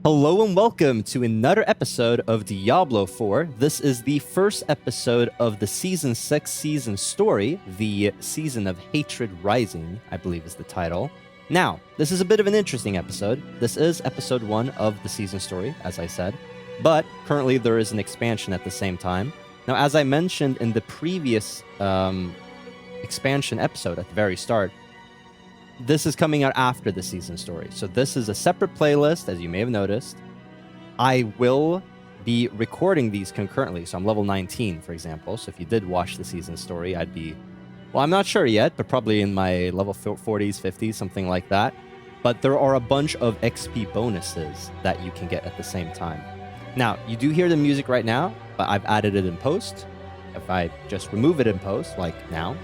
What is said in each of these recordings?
Hello and welcome to another episode of Diablo 4. This is the first episode of the Season 6 season story, the Season of Hatred Rising, I believe is the title. Now, this is a bit of an interesting episode. This is episode 1 of the season story, as I said, but currently there is an expansion at the same time. Now, as I mentioned in the previous expansion episode at the very start, this is coming out after the season story. So this is a separate playlist, as you may have noticed. I will be recording these concurrently. So I'm level 19, for example. So if you did watch the season story, I'd be, well, I'm not sure yet, but probably in my level 40s, 50s, something like that. But there are a bunch of XP bonuses that you can get at the same time. Now, you do hear the music right now, but I've added it in post. If I just remove it in post, like now,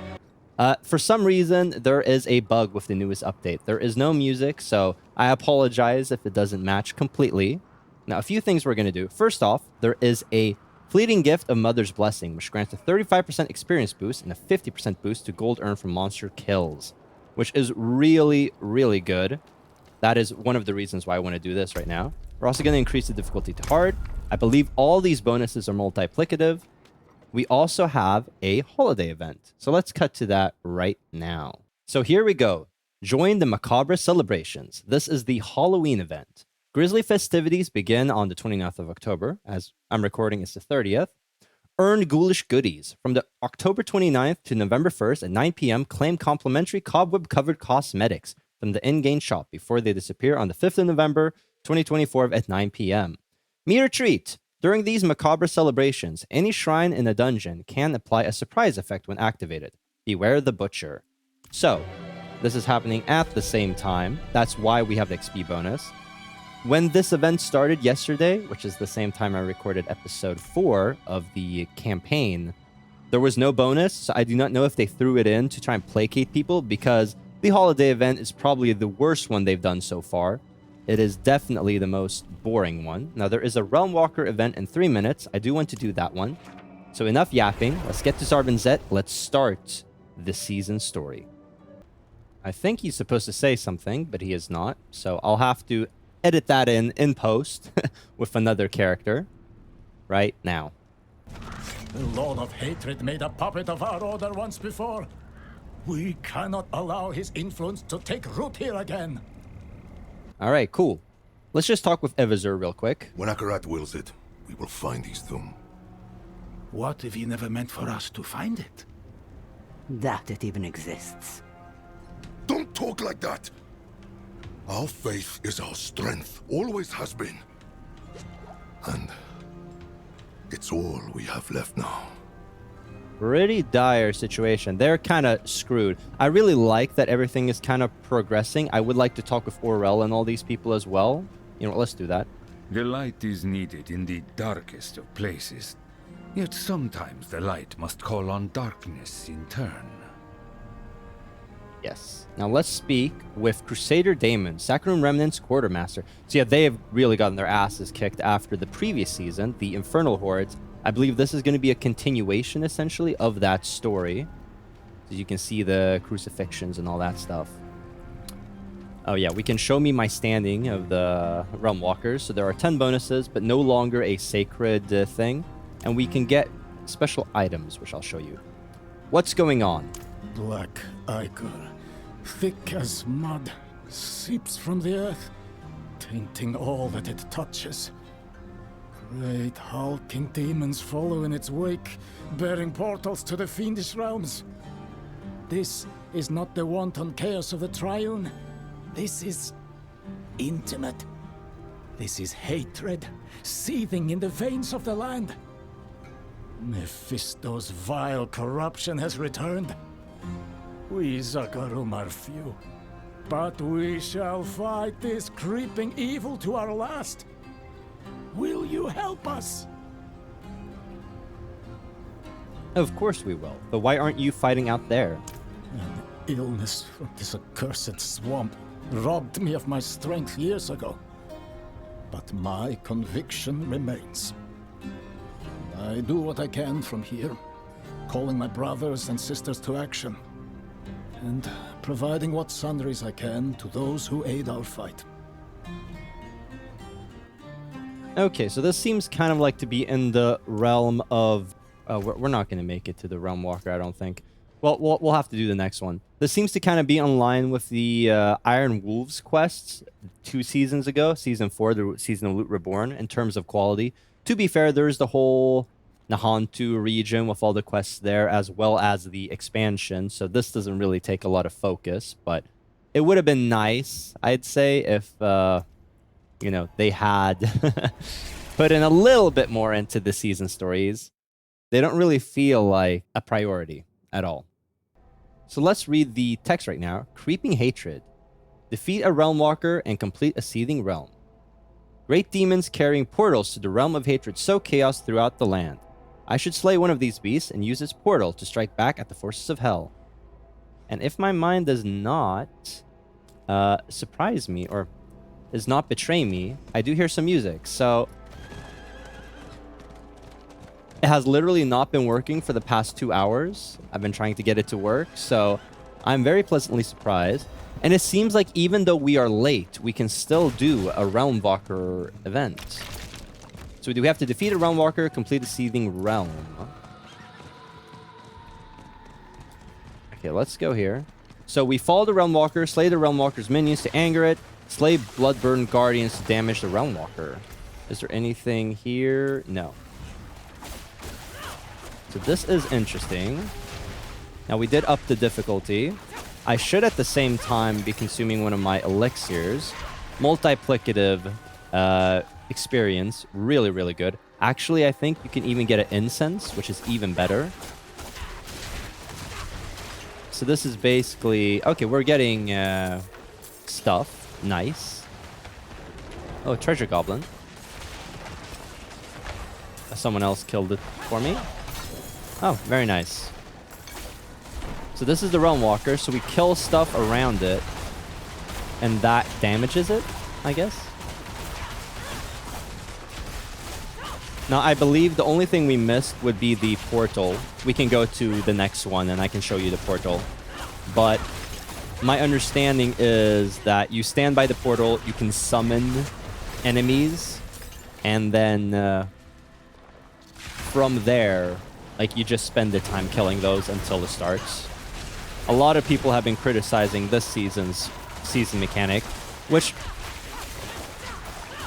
for some reason, there is a bug with the newest update. There is no music, so I apologize if it doesn't match completely. Now, a few things we're going to do. First off, there is a fleeting gift of Mother's Blessing, which grants a 35% experience boost and a 50% boost to gold earned from monster kills, which is really, really good. That is one of the reasons why I want to do this right now. We're also going to increase the difficulty to hard. I believe all these bonuses are multiplicative. We also have a holiday event. So let's cut to that right now. So here we go. Join the macabre celebrations. This is the Halloween event. Grisly festivities begin on the 29th of October. As I'm recording, it's the 30th. Earn ghoulish goodies. From the October 29th to November 1st at 9 p.m., claim complimentary cobweb-covered cosmetics from the in-game shop before they disappear on the 5th of November, 2024 at 9 p.m. Meet or treat. During these macabre celebrations, any shrine in a dungeon can apply a surprise effect when activated. Beware the Butcher. So, this is happening at the same time. That's why we have the XP bonus. When this event started yesterday, which is the same time I recorded episode 4 of the campaign, there was no bonus, so I do not know if they threw it in to try and placate people, because the holiday event is probably the worst one they've done so far. It is definitely the most boring one. Now, there is a Realmwalker event in 3 minutes. I do want to do that one. So enough yapping. Let's get to Zarbinzet. Let's start the season story. I think he's supposed to say something, but he is not. So I'll have to edit that in post with another character right now. The Lord of Hatred made a puppet of our order once before. We cannot allow his influence to take root here again. All right, cool. Let's just talk with Evazur real quick. When Akarat wills it, we will find his tomb. What if he never meant for us to find it? That it even exists. Don't talk like that! Our faith is our strength, always has been. And it's all we have left now. Pretty dire situation. They're kind of screwed. I really like that everything is kind of progressing. I would like to talk with Orel and all these people as well. You know what, let's do that. The light is needed in the darkest of places. Yet sometimes the light must call on darkness in turn. Yes. Now let's speak with Crusader Daemon, Saccharum Remnant's quartermaster. So yeah, they have really gotten their asses kicked after the previous season, the Infernal Hordes. I believe this is going to be a continuation, essentially, of that story. So you can see the crucifixions and all that stuff. Oh yeah, we can show me my standing of the Realmwalkers. So there are 10 bonuses, but no longer a sacred thing. And we can get special items, which I'll show you. What's going on? Black ichor, thick as mud, seeps from the earth, tainting all that it touches. Great hulking demons follow in its wake, bearing portals to the fiendish realms. This is not the wanton chaos of the Triune. This is intimate. This is hatred, seething in the veins of the land. Mephisto's vile corruption has returned. We Zakarum are few, but we shall fight this creeping evil to our last. Will you help us? Of course we will. But why aren't you fighting out there? An illness from this accursed swamp robbed me of my strength years ago. But my conviction remains. I do what I can from here, calling my brothers and sisters to action, and providing what sundries I can to those who aid our fight. Okay, so this seems kind of like to be in the realm of... we're not going to make it to the Realmwalker, I don't think. Well, we'll have to do the next one. This seems to kind of be in line with the Iron Wolves quests 2 seasons ago, Season 4, the Season of Loot Reborn, in terms of quality. To be fair, there's the whole Nahantu region with all the quests there, as well as the expansion, so this doesn't really take a lot of focus, but it would have been nice, I'd say, if... you know, they had put in a little bit more into the season stories. They don't really feel like a priority at all. So let's read the text right now. Creeping hatred. Defeat a Realmwalker and complete a seething realm. Great demons carrying portals to the realm of hatred sow chaos throughout the land. I should slay one of these beasts and use its portal to strike back at the forces of hell. And if my mind does not surprise me, or does not betray me, I do hear some music. So it has literally not been working for the past 2 hours. I've been trying to get it to work, so I'm very pleasantly surprised. And it seems like even though we are late, we can still do a Realmwalker event. So we have to defeat a Realmwalker, complete a seething realm. Okay, let's go here. So we follow the Realmwalker, slay the Realmwalker's minions to anger it, slay Bloodburn Guardians to damage the Realmwalker. Is there anything here? No. So this is interesting. Now we did up the difficulty. I should at the same time be consuming one of my elixirs. Multiplicative experience. Really, really good. Actually, I think you can even get an incense, which is even better. So this is basically... Okay, we're getting stuff. Nice. Oh, treasure goblin. Someone else killed it for me. Oh, very nice. So this is the Realmwalker, so we kill stuff around it, and that damages it, I guess. Now, I believe the only thing we missed would be the portal. We can go to the next one, and I can show you the portal. But my understanding is that you stand by the portal, you can summon enemies, and then from there, like, you just spend the time killing those until it starts. A lot of people have been criticizing this season's season mechanic, which,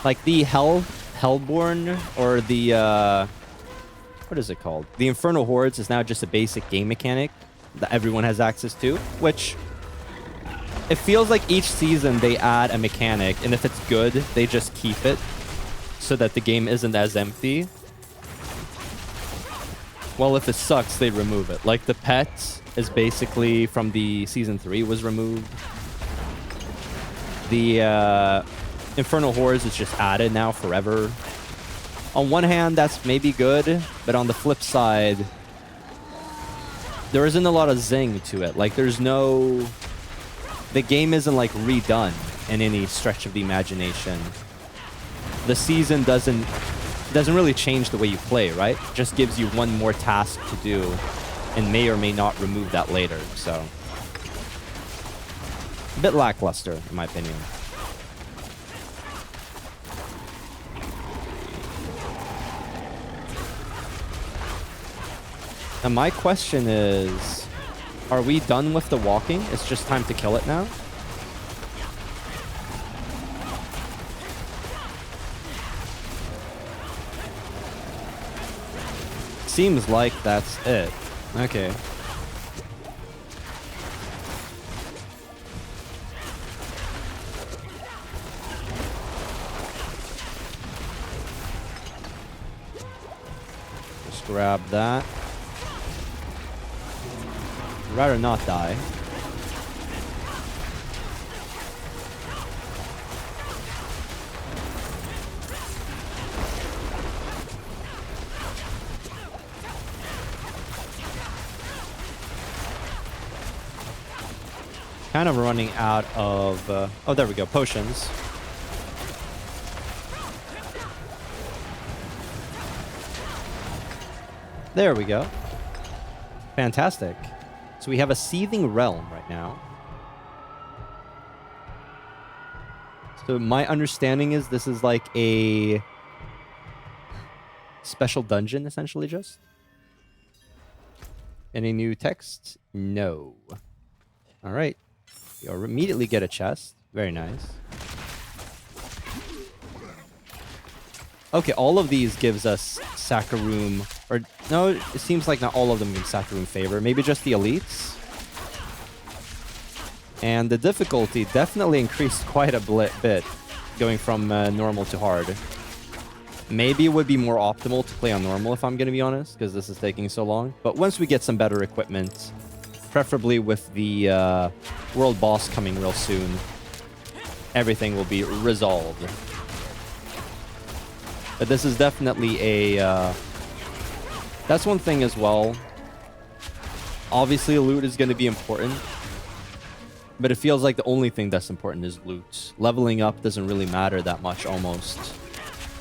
like, the Hellborn, or the, what is it called? The Infernal Hordes is now just a basic game mechanic that everyone has access to, which... It feels like each season they add a mechanic, and if it's good, they just keep it so that the game isn't as empty. Well, if it sucks, they remove it. Like, the pet is basically from the Season 3 was removed. The Infernal Hordes is just added now forever. On one hand, that's maybe good, but on the flip side, there isn't a lot of zing to it. Like, there's no... The game isn't, like, redone in any stretch of the imagination. The season doesn't really change the way you play, right? It just gives you one more task to do and may or may not remove that later, so... A bit lackluster, in my opinion. And my question is... Are we done with the walking? It's just time to kill it now? Seems like that's it. Okay. Just grab that. Rather not die. Kind of running out of... oh, there we go. Potions. There we go. Fantastic. So we have a seething realm right now. So my understanding is this is like a special dungeon, essentially, just. Any new text? No. All right. You'll immediately get a chest. Very nice. Okay, all of these gives us Saccharoom, or no, it seems like not all of them give Saccharoom favor. Maybe just the elites. And the difficulty definitely increased quite a bit, going from normal to hard. Maybe it would be more optimal to play on normal, if I'm going to be honest, because this is taking so long. But once we get some better equipment, preferably with the world boss coming real soon, everything will be resolved. But this is definitely a... that's one thing as well. Obviously, loot is going to be important. But it feels like the only thing that's important is loot. Leveling up doesn't really matter that much, almost.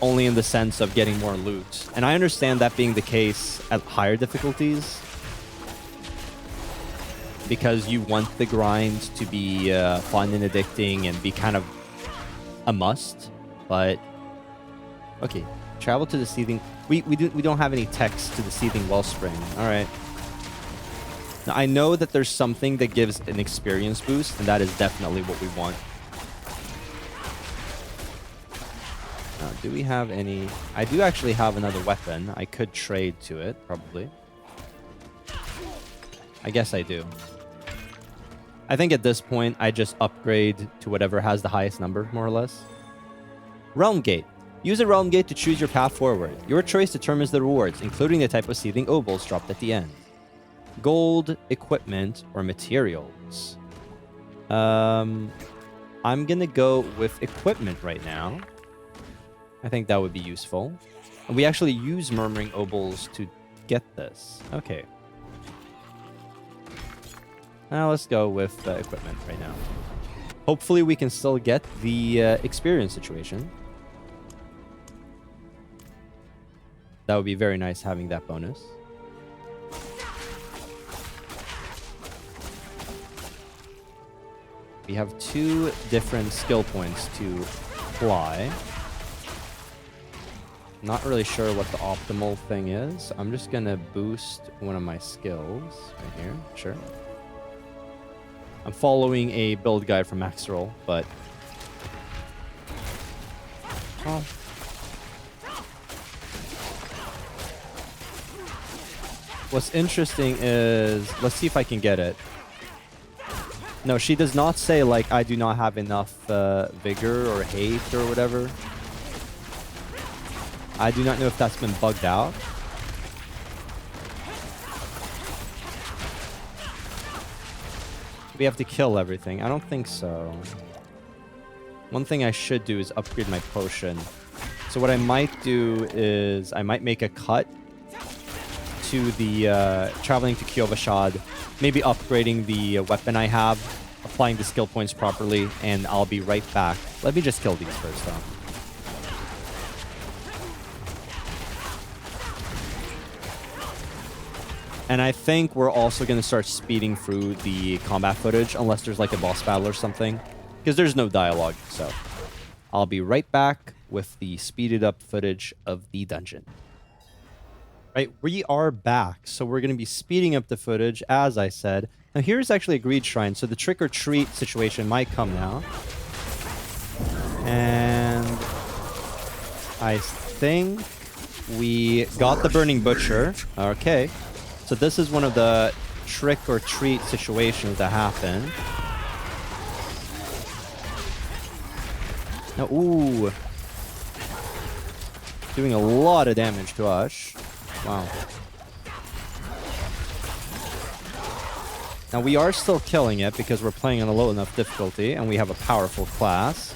Only in the sense of getting more loot. And I understand that being the case at higher difficulties. Because you want the grind to be fun and addicting and be kind of a must. But... okay, travel to the seething... We don't have any text to the seething wellspring. Alright. Now, I know that there's something that gives an experience boost, and that is definitely what we want. Now, do we have any... I do actually have another weapon. I could trade to it, probably. I guess I do. I think at this point, I just upgrade to whatever has the highest number, more or less. Realm Gate. Use a Realm Gate to choose your path forward. Your choice determines the rewards, including the type of seething obols dropped at the end. Gold, equipment, or materials. I'm gonna go with equipment right now. I think that would be useful. And we actually use Murmuring Obols to get this. Okay. Now let's go with equipment right now. Hopefully we can still get the experience situation. That would be very nice having that bonus. We have 2 different skill points to apply. Not really sure what the optimal thing is. I'm just gonna boost one of my skills right here. Sure. I'm following a build guide from Maxroll, but... oh. What's interesting is... let's see if I can get it. No, she does not say, like, I do not have enough vigor or hate or whatever. I do not know if that's been bugged out. We have to kill everything. I don't think so. One thing I should do is upgrade my potion. So what I might do is I might make a cut to the traveling to Kyovashad, maybe upgrading the weapon I have, applying the skill points properly, and I'll be right back. Let me just kill these first, though. And I think we're also going to start speeding through the combat footage, unless there's like a boss battle or something, because there's no dialogue. So I'll be right back with the speeded up footage of the dungeon. Right, we are back, so we're going to be speeding up the footage, as I said. Now, here's actually a greed shrine, so the trick-or-treat situation might come now. And I think we got the Burning Butcher. Okay, so this is one of the trick-or-treat situations that happen. Now, ooh. Doing a lot of damage to us. Wow. Now we are still killing it because we're playing on a low enough difficulty and we have a powerful class.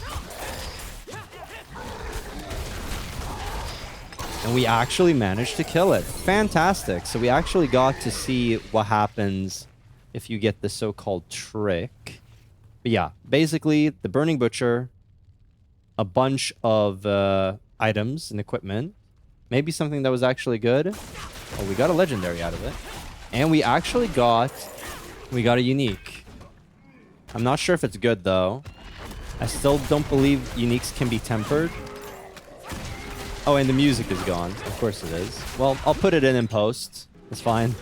And we actually managed to kill it. Fantastic. So we actually got to see what happens if you get the so-called trick. But yeah, basically the Burning Butcher, a bunch of items and equipment. Maybe something that was actually good. Oh, we got a legendary out of it. And we actually got... we got a unique. I'm not sure if it's good, though. I still don't believe uniques can be tempered. Oh, and the music is gone. Of course it is. Well, I'll put it in post. It's fine.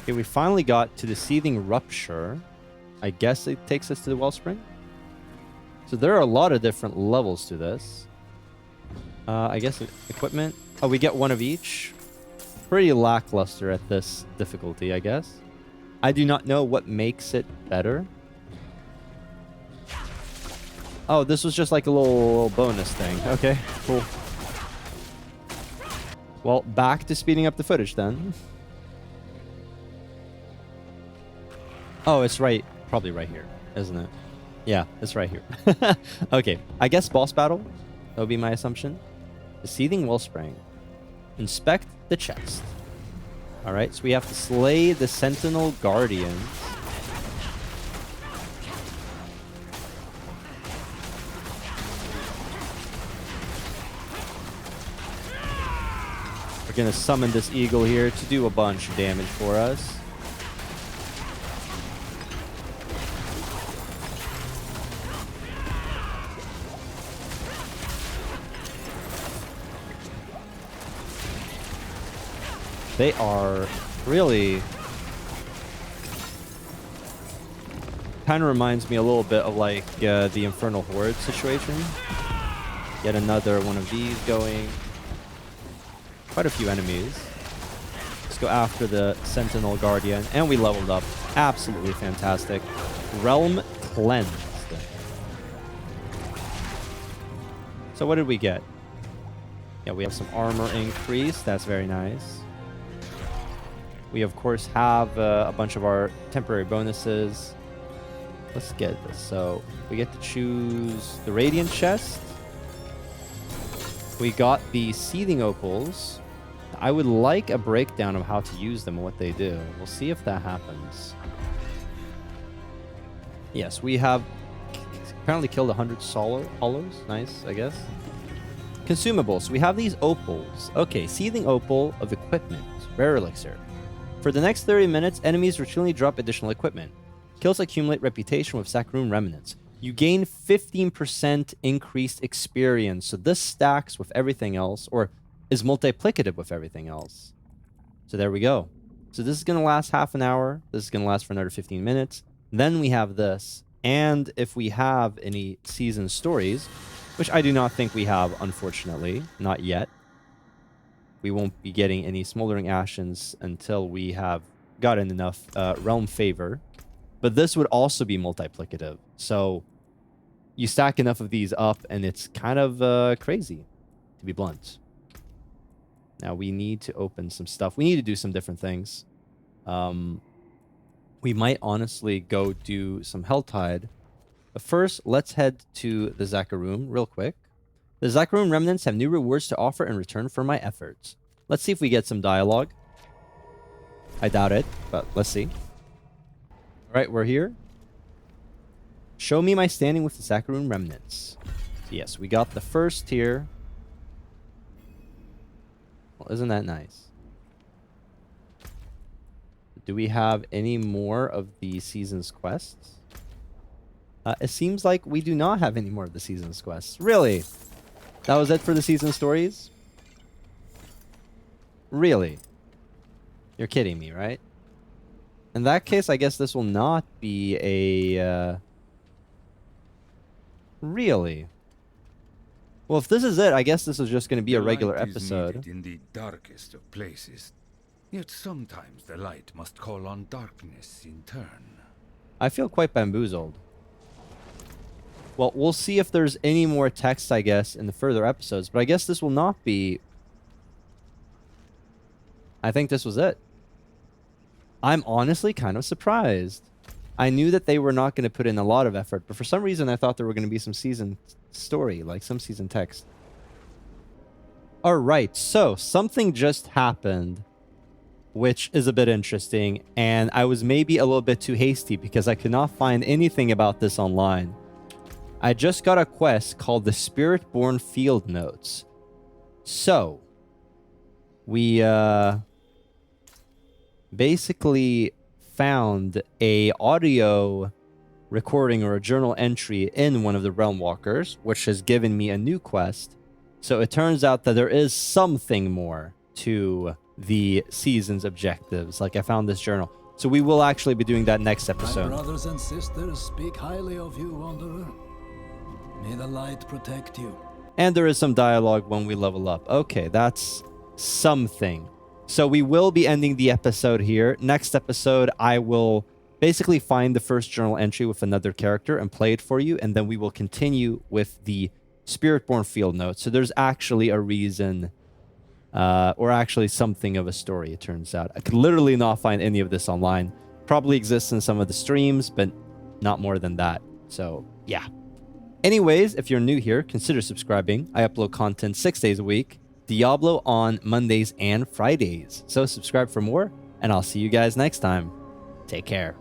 Okay, we finally got to the Seething Rupture. I guess it takes us to the Wellspring. So there are a lot of different levels to this. I guess equipment. Oh, we get one of each. Pretty lackluster at this difficulty, I guess. I do not know what makes it better. Oh, this was just like a little bonus thing. Okay, cool. Well, back to speeding up the footage then. Oh, it's right. Probably right here, isn't it? Yeah, it's right here. Okay, I guess boss battle. That would be my assumption. The Seething Wellspring. Inspect the chest. Alright, so we have to slay the Sentinel Guardians. We're gonna summon this eagle here to do a bunch of damage for us. They are really... kind of reminds me a little bit of like the Infernal Horde situation. Get another one of these going. Quite a few enemies. Let's go after the Sentinel Guardian. And we leveled up. Absolutely fantastic. Realm Cleansed. So what did we get? Yeah, we have some armor increase. That's very nice. We, of course, have a bunch of our temporary bonuses. Let's get this. So we get to choose the Radiant Chest. We got the Seething Opals. I would like a breakdown of how to use them and what they do. We'll see if that happens. Yes, we have apparently killed 100 hollows. Nice, I guess. Consumables. We have these opals. Okay, Seething Opal of Equipment. Rare Elixir. For the next 30 minutes, enemies routinely drop additional equipment. Kills accumulate reputation with Sacroom Remnants. You gain 15% increased experience. So this stacks with everything else, or is multiplicative with everything else. So there we go. So this is going to last half an hour. This is going to last for another 15 minutes. Then we have this. And if we have any season stories, which I do not think we have, unfortunately, not yet. We won't be getting any Smoldering Ashes until we have gotten enough Realm Favor. But this would also be multiplicative. So you stack enough of these up and it's kind of crazy, to be blunt. Now we need to open some stuff. We need to do some different things. We might honestly go do some Helltide. But first, let's head to the Zakarum real quick. The Zakarum Remnants have new rewards to offer in return for my efforts. Let's see if we get some dialogue. I doubt it, but let's see. Alright, we're here. Show me my standing with the Zakarum Remnants. So yes, we got the first here. Well, isn't that nice? Do we have any more of the season's quests? It seems like we do not have any more of the season's quests. Really? That was it for the season stories? Really? You're kidding me, right? In that case, I guess this will not be a... Really? Well, if this is it, I guess this is just going to be a regular episode. In the darkest of places, yet sometimes the light must call on darkness in turn. I feel quite bamboozled. Well, we'll see if there's any more text, I guess, in the further episodes. But I guess this will not be... I think this was it. I'm honestly kind of surprised. I knew that they were not going to put in a lot of effort, but for some reason I thought there were going to be some season story, like some season text. Alright, so something just happened, which is a bit interesting, and I was maybe a little bit too hasty because I could not find anything about this online. I just got a quest called the Spirit-Born Field Notes. So, we basically found a audio recording or a journal entry in one of the Realmwalkers, which has given me a new quest. So it turns out that there is something more to the season's objectives. Like, I found this journal. So we will actually be doing that next My episode. brothers and sisters speak highly of you, Wanderer. May the light protect you. And there is some dialogue when we level up. Okay, that's something. So we will be ending the episode here. Next episode, I will basically find the first journal entry with another character and play it for you, and then we will continue with the Spiritborn field notes. So there's actually a reason, or actually something of a story, it turns out. I could literally not find any of this online. Probably exists in some of the streams, but not more than that. So, yeah. Anyways, if you're new here, consider subscribing. I upload content 6 days a week. Diablo on Mondays and Fridays. So subscribe for more, and I'll see you guys next time. Take care.